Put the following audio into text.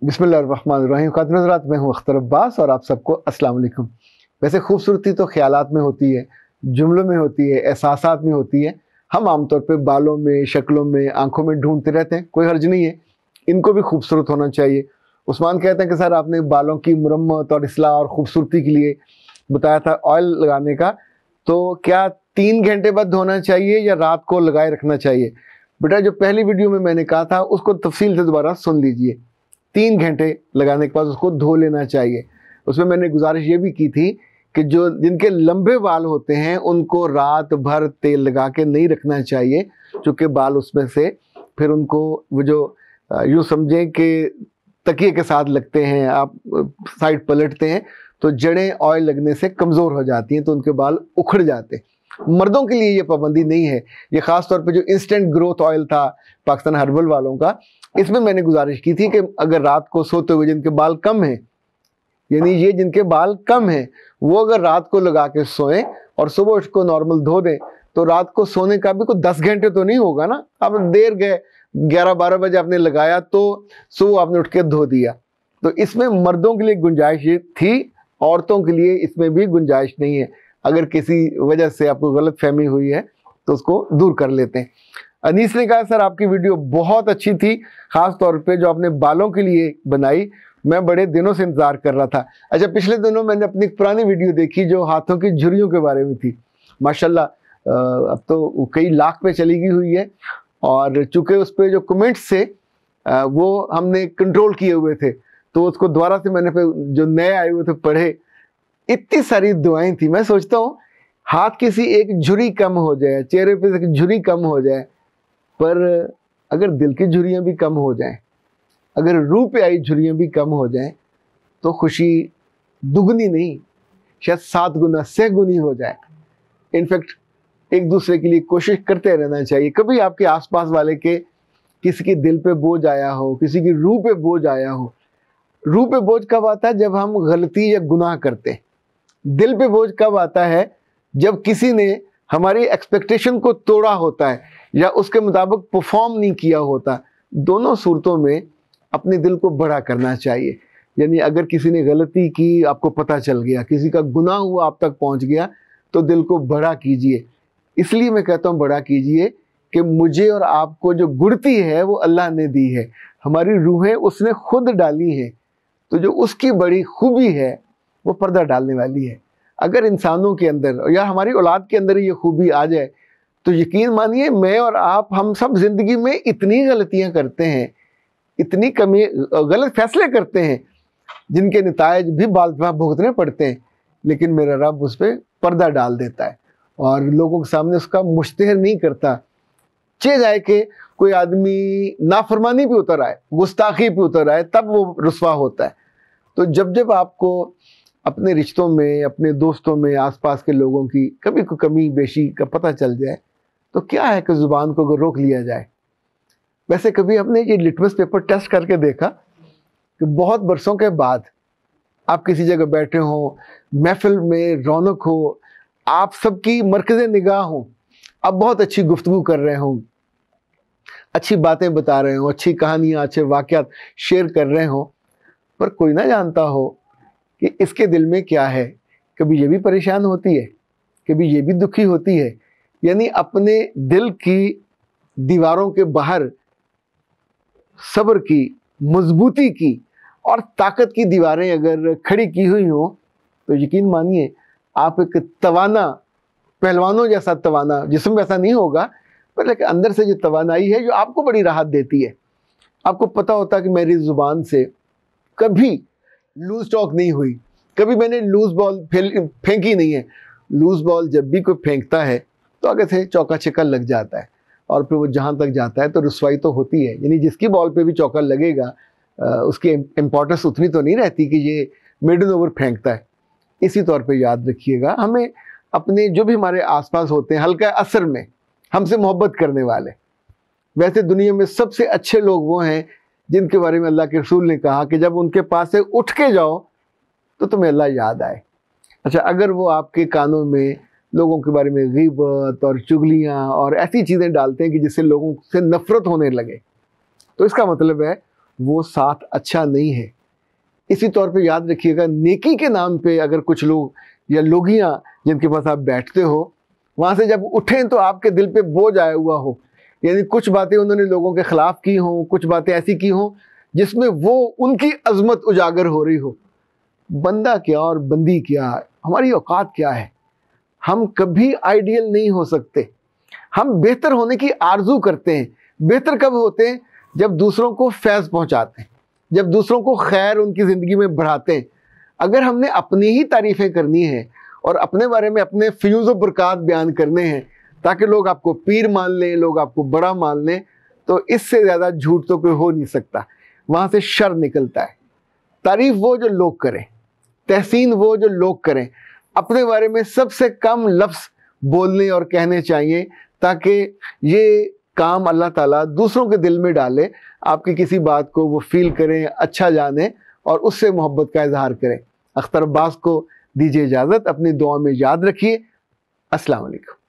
बिस्मिल्लाहिर्रहमानिर्रहीम। खातिन हज़रात, मैं हूँ अख्तर अब्बास और आप सबको अस्सलाम वालेकुम। वैसे खूबसूरती तो ख्यालात में होती है, जुमलों में होती है, एहसासात में होती है। हम आमतौर पे बालों में, शक्लों में, आंखों में ढूंढते रहते हैं, कोई हर्ज नहीं है, इनको भी खूबसूरत होना चाहिए। उस्मान कहते हैं कि सर आपने बालों की मुरम्मत और इस्लाह और ख़ूबसूरती के लिए बताया था ऑयल लगाने का, तो क्या 3 घंटे बाद धोना चाहिए या रात को लगाए रखना चाहिए? बेटा, जो पहली वीडियो में मैंने कहा था उसको तफसील से दोबारा सुन लीजिए। 3 घंटे लगाने के बाद उसको धो लेना चाहिए। उसमें मैंने गुजारिश ये भी की थी कि जिनके लंबे बाल होते हैं उनको रात भर तेल लगा के नहीं रखना चाहिए, क्योंकि बाल उसमें से फिर उनको वो जो यूँ समझें कि तकिए के साथ लगते हैं, आप साइड पलटते हैं तो जड़ें ऑयल लगने से कमज़ोर हो जाती हैं, तो उनके बाल उखड़ जाते हैं। मर्दों के लिए ये पाबंदी नहीं है। ये ख़ास तौर पे जो इंस्टेंट ग्रोथ ऑयल था पाकिस्तान हर्बल वालों का, इसमें मैंने गुजारिश की थी कि अगर रात को सोते हुए जिनके बाल कम हैं, यानी ये जिनके बाल कम हैं, वो अगर रात को लगा के सोएं और सुबह उसको नॉर्मल धो दें, तो रात को सोने का भी कोई 10 घंटे तो नहीं होगा ना। आप देर गए, 11-12 बजे आपने लगाया तो सुबह आपने उठ के धो दिया। तो इसमें मर्दों के लिए गुंजाइश थी, औरतों के लिए इसमें भी गुंजाइश नहीं है। अगर किसी वजह से आपको गलत फहमी हुई है तो उसको दूर कर लेते हैं। अनीस ने कहा सर आपकी वीडियो बहुत अच्छी थी, ख़ास तौर पे जो आपने बालों के लिए बनाई, मैं बड़े दिनों से इंतज़ार कर रहा था। अच्छा, पिछले दिनों मैंने अपनी पुरानी वीडियो देखी जो हाथों की झुर्रियों के बारे में थी। माशाल्लाह अब तो कई लाख पे चली गई हुई है, और चूँकि उस पर जो कमेंट्स थे वो हमने कंट्रोल किए हुए थे, तो उसको दोबारा से मैंने जो नए आए हुए थे पढ़े। इतनी सारी दुआएं थी। मैं सोचता हूँ हाथ किसी एक झुर्री कम हो जाए, चेहरे पे से झुर्री कम हो जाए, पर अगर दिल की झुर्रियाँ भी कम हो जाएं, अगर रूह पे आई झुर्रियाँ भी कम हो जाएं, तो खुशी दुगनी नहीं, शायद 7 गुना 6 गुनी हो जाए। इनफैक्ट एक दूसरे के लिए कोशिश करते रहना चाहिए। कभी आपके आसपास वाले के किसी के दिल पे बोझ आया हो, किसी की रूह पे बोझ आया हो। रूह पे बोझ कब आता है? जब हम गलती या गुनाह करते हैं। दिल पे बोझ कब आता है? जब किसी ने हमारी एक्सपेक्टेशन को तोड़ा होता है या उसके मुताबिक परफॉर्म नहीं किया होता। दोनों सूरतों में अपने दिल को बड़ा करना चाहिए। यानी अगर किसी ने गलती की, आपको पता चल गया, किसी का गुनाह हुआ, आप तक पहुंच गया, तो दिल को बड़ा कीजिए। इसलिए मैं कहता हूँ बड़ा कीजिए कि मुझे और आपको जो गुड़ती है वो अल्लाह ने दी है, हमारी रूहें उसने खुद डाली हैं, तो जो उसकी बड़ी खूबी है वो पर्दा डालने वाली है। अगर इंसानों के अंदर या हमारी औलाद के अंदर ये खूबी आ जाए, तो यकीन मानिए मैं और आप, हम सब जिंदगी में इतनी गलतियां करते हैं, इतनी कमी गलत फैसले करते हैं जिनके नतायज भी बाल भुगतने पड़ते हैं, लेकिन मेरा रब उस पर पर्दा डाल देता है और लोगों के सामने उसका मुश्तहर नहीं करता। चे जाए कि कोई आदमी नाफरमानी पे उतर आए, गुस्ताखी पे उतर आए, तब वो रुस्वा होता है। तो जब जब आपको अपने रिश्तों में, अपने दोस्तों में, आसपास के लोगों की कभी कोई कमी बेशी का पता चल जाए, तो क्या है कि ज़ुबान को अगर रोक लिया जाए। वैसे कभी आपने ये लिटमस पेपर टेस्ट करके देखा कि बहुत बरसों के बाद आप किसी जगह बैठे हो, महफिल में रौनक हो, आप सबकी मरकज़े निगाह हो, आप बहुत अच्छी गुफ्तगू कर रहे हो, अच्छी बातें बता रहे हो, अच्छी कहानियाँ, अच्छे वाक़यात शेयर कर रहे हो, पर कोई ना जानता हो कि इसके दिल में क्या है। कभी ये भी परेशान होती है, कभी ये भी दुखी होती है। यानी अपने दिल की दीवारों के बाहर सब्र की, मजबूती की और ताकत की दीवारें अगर खड़ी की हुई हो, तो यकीन मानिए आप एक तवाना, पहलवानों जैसा तवाना, जिस्म वैसा नहीं होगा, पर लेकिन अंदर से जो तवानाई है जो आपको बड़ी राहत देती है। आपको पता होता है कि मेरी ज़ुबान से कभी लूज टॉक नहीं हुई, कभी मैंने लूज बॉल फेंकी नहीं है। लूज बॉल जब भी कोई फेंकता है तो आगे से चौका छक्का लग जाता है, और फिर वो जहाँ तक जाता है तो रुसवाई तो होती है। यानी जिसकी बॉल पे भी चौका लगेगा उसकी इम्पोर्टेंस उतनी तो नहीं रहती कि ये मिडन ओवर फेंकता है। इसी तौर पे याद रखिएगा, हमें अपने जो भी हमारे आसपास होते हैं, हल्का असर में हमसे मोहब्बत करने वाले, वैसे दुनिया में सबसे अच्छे लोग वो हैं जिनके बारे में अल्लाह के रसूल ने कहा कि जब उनके पास से उठ के जाओ तो तुम्हें अल्लाह याद आए। अच्छा, अगर वो आपके कानों में लोगों के बारे में गीबत और चुगलियाँ और ऐसी चीज़ें डालते हैं कि जिससे लोगों से नफ़रत होने लगे, तो इसका मतलब है वो साथ अच्छा नहीं है। इसी तौर पे याद रखिएगा, नेकी के नाम पे अगर कुछ लोग या लोगियां जिनके पास आप बैठते हो, वहां से जब उठें तो आपके दिल पे बोझ आया हुआ हो, यानी कुछ बातें उन्होंने लोगों के खिलाफ की हों, कुछ बातें ऐसी की हों जिसमें वो उनकी अजमत उजागर हो रही हो। बंदा क्या और बंदी क्या, हमारी औकात क्या है। हम कभी आइडियल नहीं हो सकते। हम बेहतर होने की आरजू करते हैं। बेहतर कब होते हैं? जब दूसरों को फैज़ पहुंचाते हैं, जब दूसरों को खैर उनकी ज़िंदगी में बढ़ाते हैं। अगर हमने अपनी ही तारीफ़ें करनी है और अपने बारे में अपने फ्यूज़ व बरक़ात बयान करने हैं ताकि लोग आपको पीर मान लें, लोग आपको बड़ा मान लें, तो इससे ज़्यादा झूठ तो कोई हो नहीं सकता। वहाँ से शर निकलता है। तारीफ़ वो जो लोग करें, तहसीन वो जो लोग करें। अपने बारे में सबसे कम लफ्ज़ बोलने और कहने चाहिए ताकि ये काम अल्लाह ताला दूसरों के दिल में डाले, आपकी किसी बात को वो फील करें, अच्छा जाने और उससे मोहब्बत का इजहार करें। अख्तर अब्बास को दीजिए इजाज़त, अपनी दुआ में याद रखिए। अस्सलाम वालेकुम।